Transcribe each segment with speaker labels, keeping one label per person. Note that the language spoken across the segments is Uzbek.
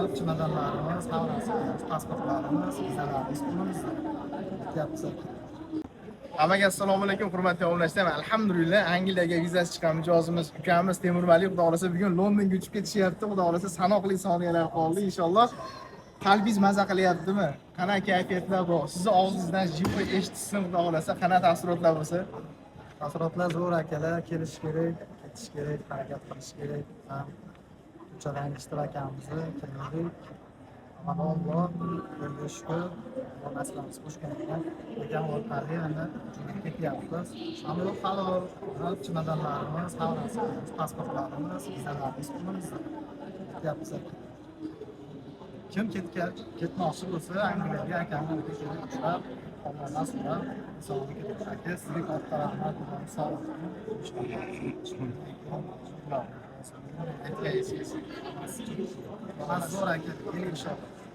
Speaker 1: Çamadanlarımız, havrasımız, pasportlarımız, vizalarimiz qo'limizda. Ketyapmiz.
Speaker 2: Hammaga assalomu alaykum, hurmatli obunachilar. Alhamdulillah, Angliyaga vizasi chiqqan mijozimiz ukamiz Temur Valiyev xudo xolasa bugun Londonga uchib ketishyapti. Xudo xolasa sanoqli soniyalar qoldi inshaalloh. Qalbingiz maza qilyaptimi? Qanaqa kayfiyatlar bor? Sizni og'zingizdan jipni eshitsin, xudo xolasa qanaqa taassurotlar bo'lsa?
Speaker 1: Taassurotlar zo'r akalar, kelish kerak, ketish kerak, harakat qilish kerak. Ham uchalagan ishtirokimizni keldik. Alloh, Xudoga shukr. Alloh naslimiz qo'shgan ekan. Ekan orqali endi ketyapmiz. Samolyot halol, chamadanlarimiz, havrasimiz, pasportlarimiz, vizalarimiz qo'limizda. Ketyapmiz. Kim ketmoqchi bo'lsa, Angliyaga akamni kelib ushlab, Allohdan so'rab, insonga ketadi. Aka, sizga katta rahmat, sog' bo'ling.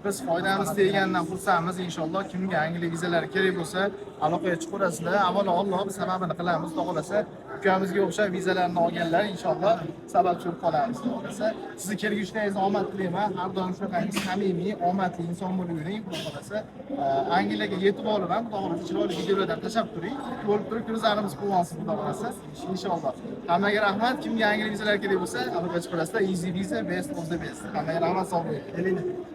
Speaker 1: Biz foydamiz tegandan xursandmiz inshaalloh. Kimga Angliya vizalari kerak bo'lsa, aloqaga chiqarasizlar. Avvalo Alloh sababini qilamiz, xudo xolasa. Ukamizga o'xshab vizalarni olganlar inshaalloh sababchi bo'lib qolamiz. Xudo xolasa. Sizni kelgushlaringiz omad tilayman. Har doim shunaqangiz samimiy, omadli inson bo'lib yuring, xudo xolasa. Angliyaga yetib olib ham, xudo xolasa chiroyli videolardan tashlab turing. Ko'rib turib ko'zlarimiz quvonsin, xudo xolasa. Inshaalloh. Hammaga rahmat. Kimga Angliya vizalari kerak bo'lsa, aloqaga chiqarasizlar. Easy visa, best of the best. Hammaga rahmat, sog' bo'ling.